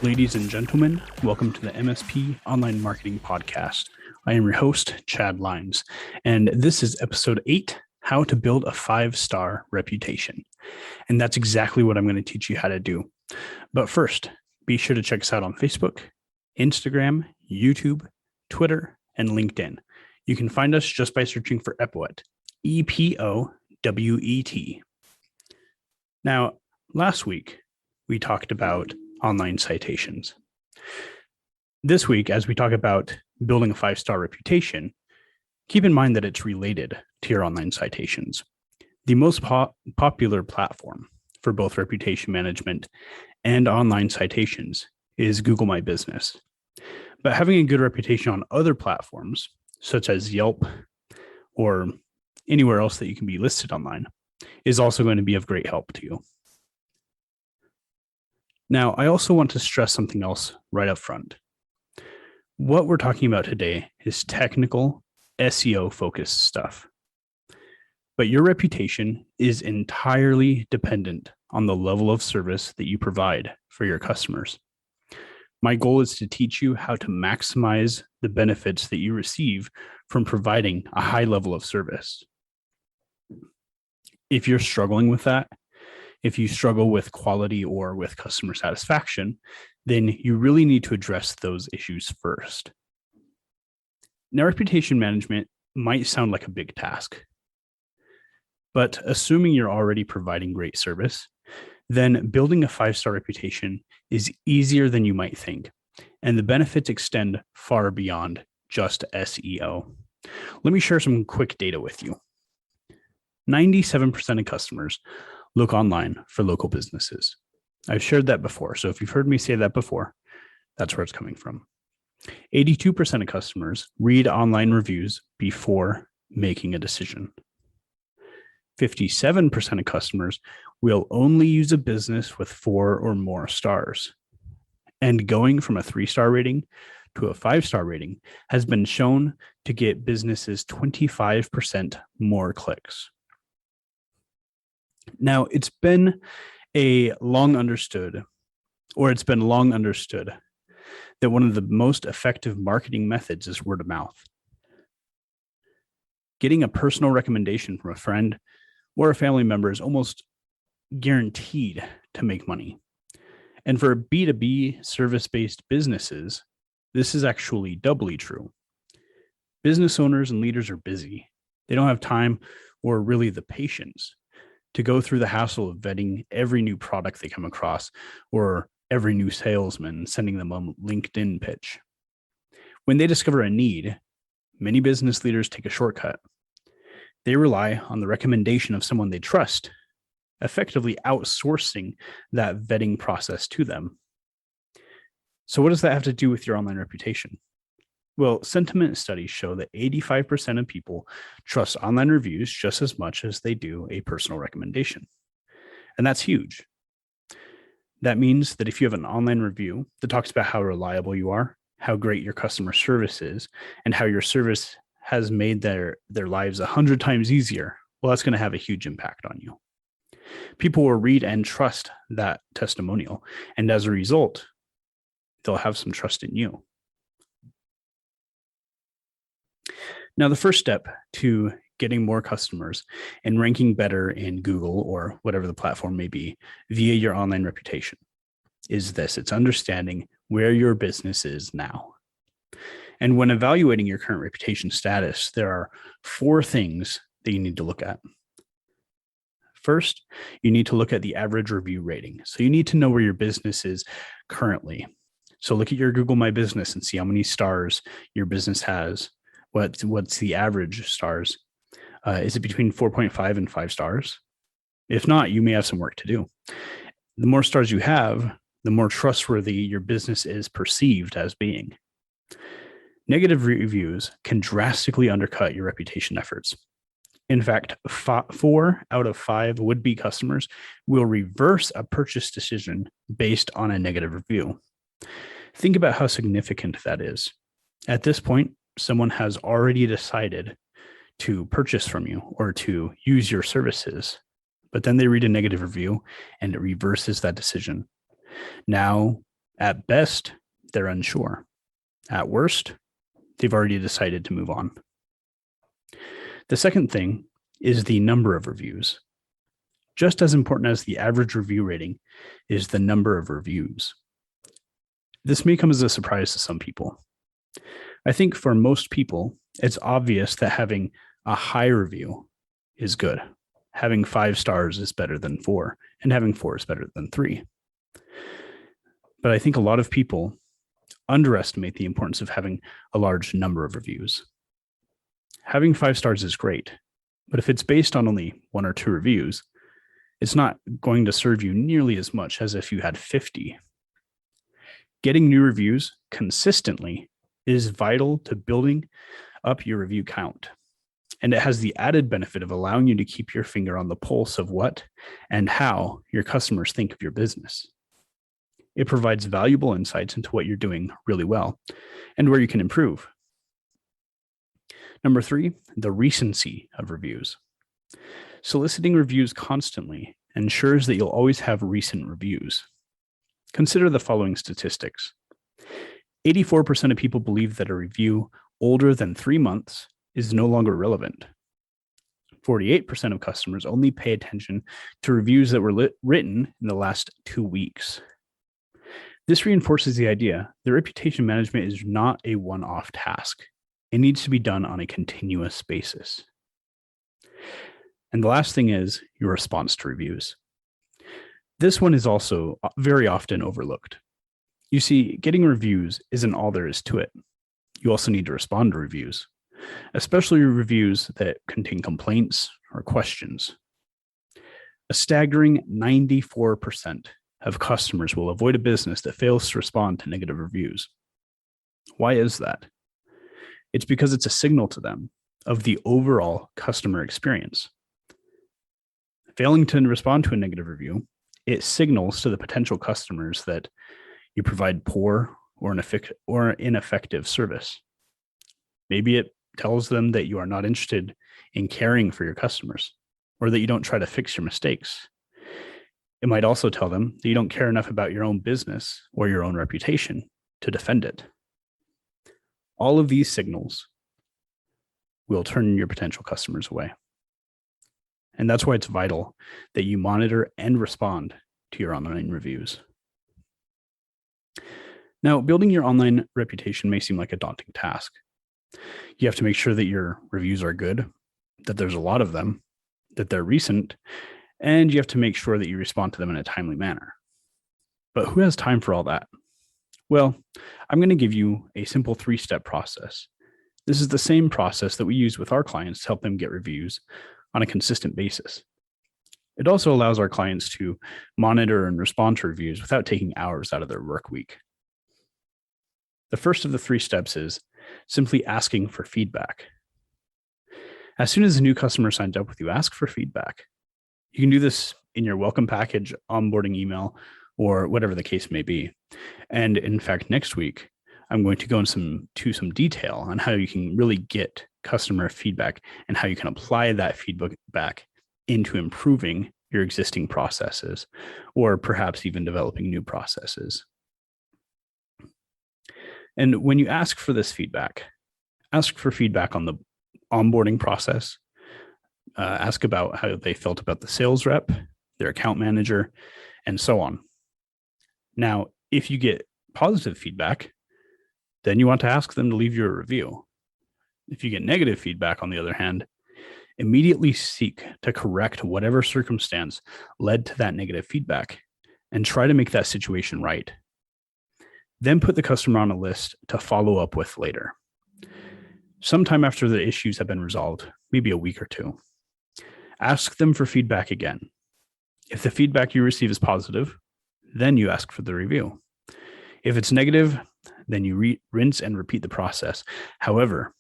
Ladies and gentlemen, welcome to the MSP Online Marketing Podcast. I am your host, Chad Lines, and this is episode 8, How to Build a 5-Star Reputation. And that's exactly what I'm going to teach you how to do. But first, be sure to check us out on Facebook, Instagram, YouTube, Twitter, and LinkedIn. You can find us just by searching for Epowet, E-P-O-W-E-T. Now, last week, we talked about online citations. This week, as we talk about building a 5-star reputation, keep in mind that it's related to your online citations. The most popular platform for both reputation management and online citations is Google My Business. But having a good reputation on other platforms, such as Yelp or anywhere else that you can be listed online, is also going to be of great help to you. Now, I also want to stress something else right up front. What we're talking about today is technical SEO-focused stuff. But your reputation is entirely dependent on the level of service that you provide for your customers. My goal is to teach you how to maximize the benefits that you receive from providing a high level of service. If you're struggling with that, if you struggle with quality or with customer satisfaction, then you really need to address those issues first. Now, reputation management might sound like a big task, but assuming you're already providing great service, then building a 5-star reputation is easier than you might think, and the benefits extend far beyond just SEO. Let me share some quick data with you. 97% of customers look online for local businesses. I've shared that before, so if you've heard me say that before, that's where it's coming from. 82% of customers read online reviews before making a decision. 57% of customers will only use a business with 4 or more stars. And going from a 3-star rating to a 5-star rating has been shown to get businesses 25% more clicks. Now, it's been long understood that one of the most effective marketing methods is word of mouth. Getting a personal recommendation from a friend or a family member is almost guaranteed to make money. And for B2B service-based businesses, this is actually doubly true. Business owners and leaders are busy. They don't have time or really the patience to go through the hassle of vetting every new product they come across or every new salesman sending them a LinkedIn pitch. When they discover a need, many business leaders take a shortcut. They rely on the recommendation of someone they trust, effectively outsourcing that vetting process to them. So what does that have to do with your online reputation? Well, sentiment studies show that 85% of people trust online reviews just as much as they do a personal recommendation. And that's huge. That means that if you have an online review that talks about how reliable you are, how great your customer service is, and how your service has made their lives 100 times easier, well, that's going to have a huge impact on you. People will read and trust that testimonial, and as a result, they'll have some trust in you. Now, the first step to getting more customers and ranking better in Google or whatever the platform may be via your online reputation is this. It's understanding where your business is now. And when evaluating your current reputation status, there are 4 things that you need to look at. First, you need to look at the average review rating. So you need to know where your business is currently. So look at your Google My Business and see how many stars your business has. What's the average stars? Is it between 4.5 and 5 stars? If not, you may have some work to do. The more stars you have, the more trustworthy your business is perceived as being. Negative reviews can drastically undercut your reputation efforts. In fact, 4 out of 5 would-be customers will reverse a purchase decision based on a negative review. Think about how significant that is. At this point, someone has already decided to purchase from you or to use your services, but then they read a negative review and it reverses that decision. Now At best, they're unsure. At worst, they've already decided to move on. The second thing is the number of reviews. Just as important as the average review rating is the number of reviews. This may come as a surprise to some people. I think for most people, it's obvious that having a high review is good. Having 5 stars is better than 4, and having 4 is better than 3. But I think a lot of people underestimate the importance of having a large number of reviews. Having 5 stars is great, but if it's based on only 1 or 2 reviews, it's not going to serve you nearly as much as if you had 50. Getting new reviews consistently is vital to building up your review count. And it has the added benefit of allowing you to keep your finger on the pulse of what and how your customers think of your business. It provides valuable insights into what you're doing really well and where you can improve. Number 3, the recency of reviews. Soliciting reviews constantly ensures that you'll always have recent reviews. Consider the following statistics. 84% of people believe that a review older than 3 months is no longer relevant. 48% of customers only pay attention to reviews that were written in the last 2 weeks. This reinforces the idea that reputation management is not a one-off task. It needs to be done on a continuous basis. And the last thing is your response to reviews. This one is also very often overlooked. You see, getting reviews isn't all there is to it. You also need to respond to reviews, especially reviews that contain complaints or questions. A staggering 94% of customers will avoid a business that fails to respond to negative reviews. Why is that? It's because it's a signal to them of the overall customer experience. Failing to respond to a negative review, it signals to the potential customers that you provide poor or ineffective service. Maybe it tells them that you are not interested in caring for your customers, or that you don't try to fix your mistakes. It might also tell them that you don't care enough about your own business or your own reputation to defend it. All of these signals will turn your potential customers away. And that's why it's vital that you monitor and respond to your online reviews. Now, building your online reputation may seem like a daunting task. You have to make sure that your reviews are good, that there's a lot of them, that they're recent, and you have to make sure that you respond to them in a timely manner. But who has time for all that? Well, I'm going to give you a simple 3-step process. This is the same process that we use with our clients to help them get reviews on a consistent basis. It also allows our clients to monitor and respond to reviews without taking hours out of their work week. The first of the 3 steps is simply asking for feedback. As soon as a new customer signs up with you, ask for feedback. You can do this in your welcome package, onboarding email, or whatever the case may be. And in fact, next week, I'm going to go into some detail on how you can really get customer feedback and how you can apply that feedback into improving your existing processes, or perhaps even developing new processes. And when you ask for this feedback, ask for feedback on the onboarding process. Ask about how they felt about the sales rep, their account manager, and so on. Now, if you get positive feedback, then you want to ask them to leave you a review. If you get negative feedback, on the other hand, immediately seek to correct whatever circumstance led to that negative feedback and try to make that situation right. Then put the customer on a list to follow up with later. Sometime after the issues have been resolved, maybe a week or 2. Ask them for feedback again. If the feedback you receive is positive, then you ask for the review. If it's negative, then you rinse and repeat the process. However,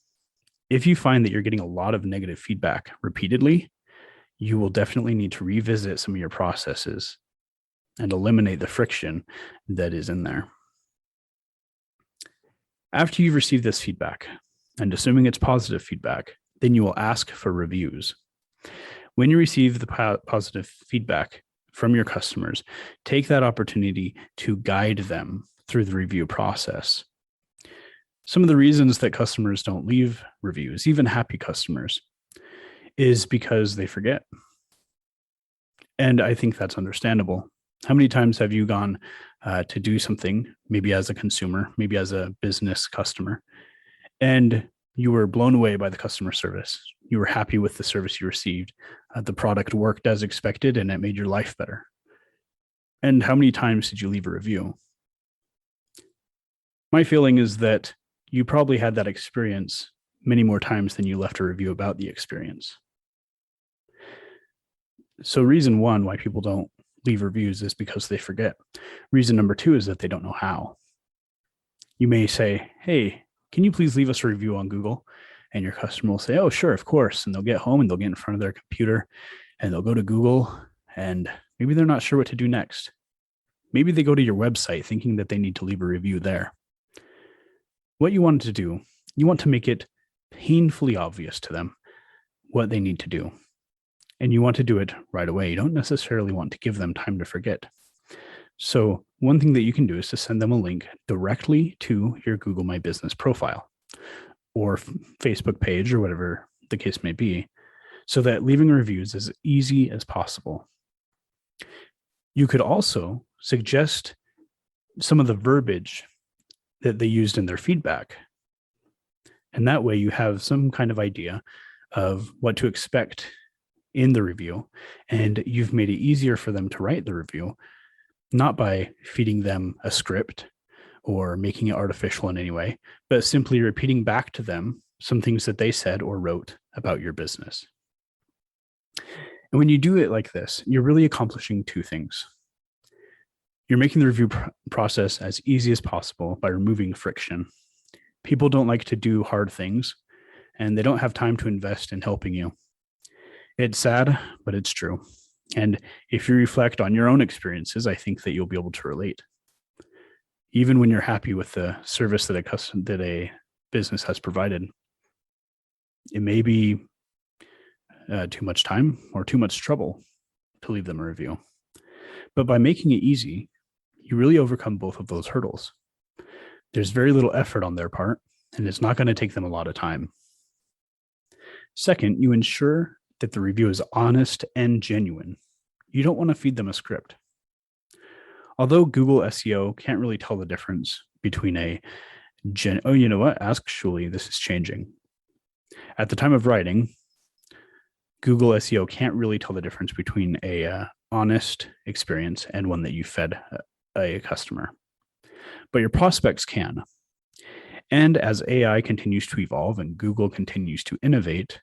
if you find that you're getting a lot of negative feedback repeatedly, you will definitely need to revisit some of your processes and eliminate the friction that is in there. After you've received this feedback, and assuming it's positive feedback, then you will ask for reviews. When you receive the positive feedback from your customers, take that opportunity to guide them through the review process. Some of the reasons that customers don't leave reviews, even happy customers, is because they forget. And I think that's understandable. How many times have you gone to do something, maybe as a consumer, maybe as a business customer, and you were blown away by the customer service? You were happy with the service you received. The product worked as expected and it made your life better. And how many times did you leave a review? My feeling is that you probably had that experience many more times than you left a review about the experience. So reason one why people don't leave reviews is because they forget. Reason number two is that they don't know how. You may say, hey, can you please leave us a review on Google? And your customer will say, oh, sure, of course. And they'll get home and they'll get in front of their computer and they'll go to Google and maybe they're not sure what to do next. Maybe they go to your website thinking that they need to leave a review there. What you want to do, you want to make it painfully obvious to them what they need to do. And you want to do it right away. You don't necessarily want to give them time to forget. So one thing that you can do is to send them a link directly to your Google My Business profile or Facebook page or whatever the case may be, so that leaving reviews is as easy as possible. You could also suggest some of the verbiage that they used in their feedback. And that way you have some kind of idea of what to expect in the review. And you've made it easier for them to write the review, not by feeding them a script or making it artificial in any way, but simply repeating back to them some things that they said or wrote about your business. And when you do it like this, you're really accomplishing two things. You're making the review process as easy as possible by removing friction. People don't like to do hard things, and they don't have time to invest in helping you. It's sad, but it's true. And if you reflect on your own experiences, I think that you'll be able to relate. Even when you're happy with the service that a business has provided, it may be too much time or too much trouble to leave them a review. But by making it easy, you really overcome both of those hurdles. There's very little effort on their part, and it's not going to take them a lot of time. Second, you ensure that the review is honest and genuine. You don't want to feed them a script. Although Google SEO can't really tell the difference between actually, this is changing. At the time of writing, Google SEO can't really tell the difference between a honest experience and one that you fed a customer. But your prospects can. And as AI continues to evolve and Google continues to innovate,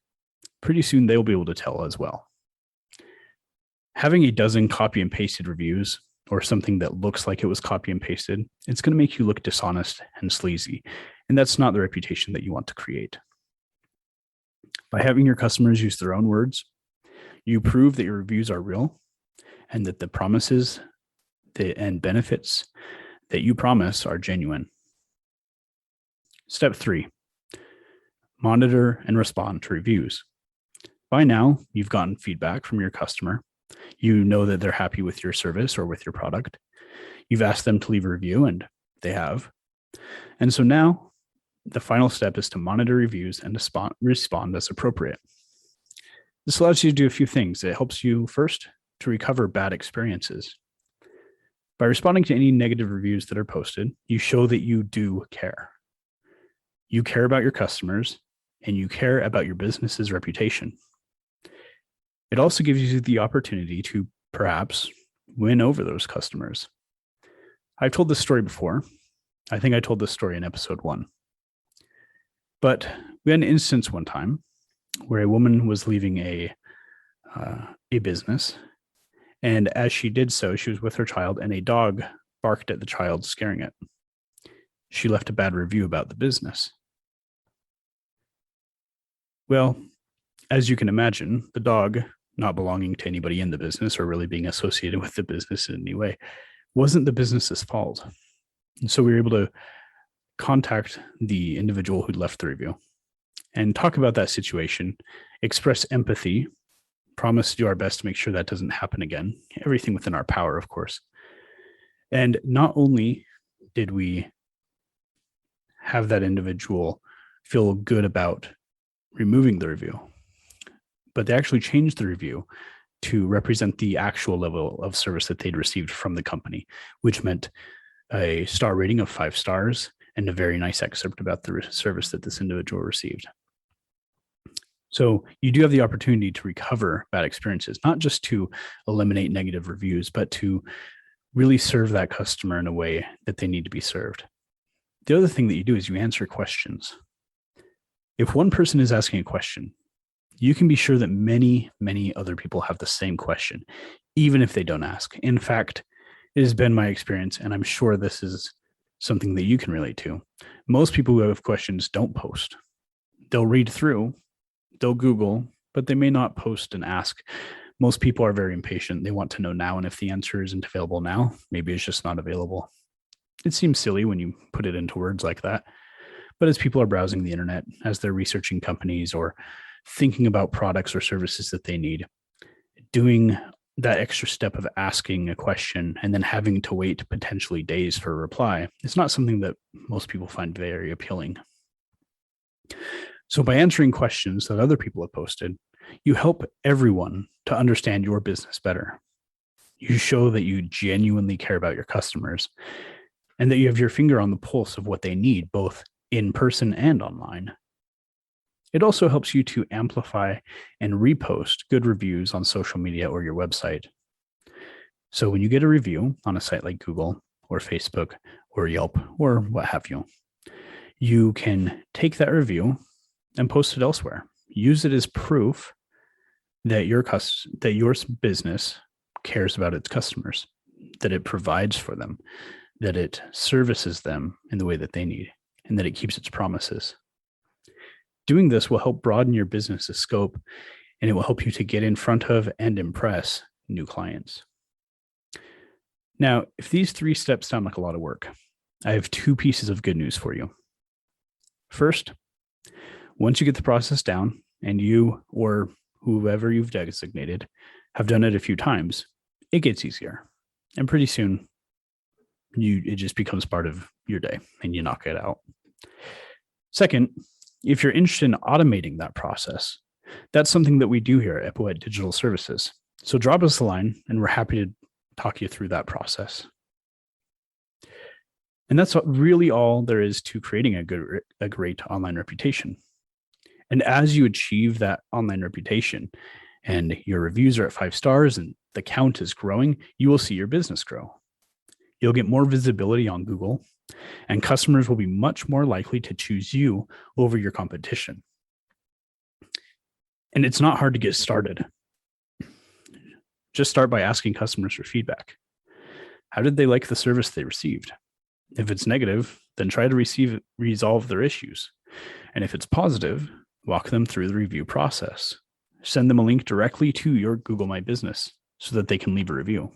pretty soon they'll be able to tell as well. Having a dozen copy and pasted reviews or something that looks like it was copy and pasted, it's going to make you look dishonest and sleazy. And that's not the reputation that you want to create. By having your customers use their own words, you prove that your reviews are real and that the promises and benefits that you promise are genuine. Step 3, monitor and respond to reviews. By now, you've gotten feedback from your customer. You know that they're happy with your service or with your product. You've asked them to leave a review, and they have. And so now the final step is to monitor reviews and respond as appropriate. This allows you to do a few things. It helps you first to recover bad experiences. By responding to any negative reviews that are posted, you show that you do care. You care about your customers and you care about your business's reputation. It also gives you the opportunity to perhaps win over those customers. I've told this story before. I think I told this story in episode 1. But we had an instance one time where a woman was leaving a business. And as she did so, she was with her child and a dog barked at the child, scaring it. She left a bad review about the business. Well, as you can imagine, the dog, not belonging to anybody in the business or really being associated with the business in any way, wasn't the business's fault. And so we were able to contact the individual who'd left the review and talk about that situation, express empathy, promise to do our best to make sure that doesn't happen again. Everything within our power, of course. And not only did we have that individual feel good about removing the review? But they actually changed the review to represent the actual level of service that they'd received from the company, which meant a star rating of 5 stars and a very nice excerpt about the service that this individual received. So you do have the opportunity to recover bad experiences, not just to eliminate negative reviews, but to really serve that customer in a way that they need to be served. The other thing that you do is you answer questions. If one person is asking a question, you can be sure that many, many other people have the same question, even if they don't ask. In fact, it has been my experience, and I'm sure this is something that you can relate to. Most people who have questions don't post. They'll read through, they'll Google, but they may not post and ask. Most people are very impatient. They want to know now, and if the answer isn't available now, maybe it's just not available. It seems silly when you put it into words like that, but as people are browsing the internet, as they're researching companies or thinking about products or services that they need, doing that extra step of asking a question and then having to wait potentially days for a reply, it's not something that most people find very appealing. So by answering questions that other people have posted, you help everyone to understand your business better. You show that you genuinely care about your customers and that you have your finger on the pulse of what they need, both in person and online. It also helps you to amplify and repost good reviews on social media or your website. So when you get a review on a site like Google or Facebook or Yelp or what have you, you can take that review and post it elsewhere. Use it as proof that your business cares about its customers, that it provides for them, that it services them in the way that they need, and that it keeps its promises. Doing this will help broaden your business's scope, and it will help you to get in front of and impress new clients. Now, if these 3 steps sound like a lot of work, I have 2 pieces of good news for you. First, once you get the process down and you or whoever you've designated have done it a few times, it gets easier. And pretty soon, it just becomes part of your day and you knock it out. Second, if you're interested in automating that process, that's something that we do here at Epoet Digital Services. So drop us a line and we're happy to talk you through that process. And that's really all there is to creating a great online reputation. And as you achieve that online reputation and your reviews are at 5 stars and the count is growing, you will see your business grow. You'll get more visibility on Google, and customers will be much more likely to choose you over your competition. And it's not hard to get started. Just start by asking customers for feedback. How did they like the service they received? If it's negative, then try to resolve their issues. And if it's positive, walk them through the review process. Send them a link directly to your Google My Business so that they can leave a review.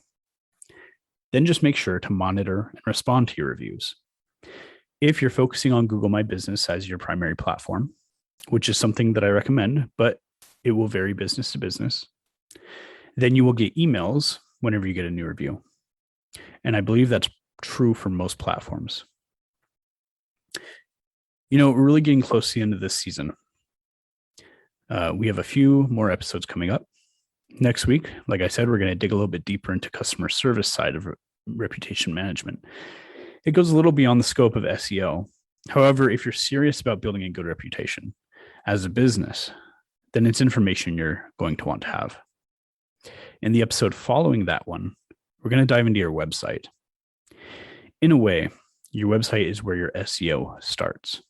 Then just make sure to monitor and respond to your reviews. If you're focusing on Google My Business as your primary platform, which is something that I recommend, but it will vary business to business, then you will get emails whenever you get a new review. And I believe that's true for most platforms. We're really getting close to the end of this season. We have a few more episodes coming up. Next week, like I said, we're going to dig a little bit deeper into customer service side of reputation management. It goes a little beyond the scope of SEO. However, if you're serious about building a good reputation as a business, then it's information you're going to want to have. In the episode following that one, we're going to dive into your website. In a way, your website is where your SEO starts.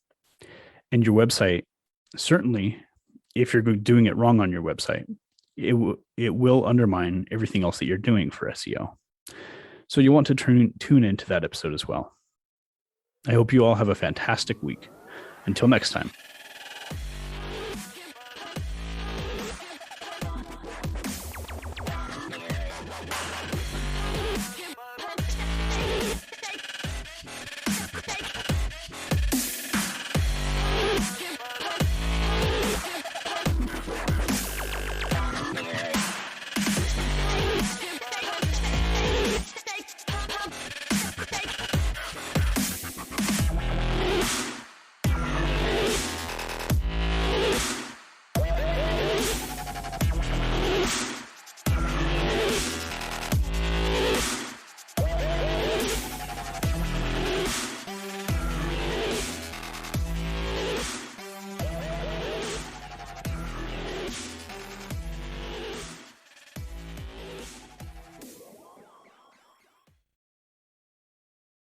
And your website, certainly, if you're doing it wrong on your website, it will undermine everything else that you're doing for SEO. So you want to tune into that episode as well. I hope you all have a fantastic week. Until next time.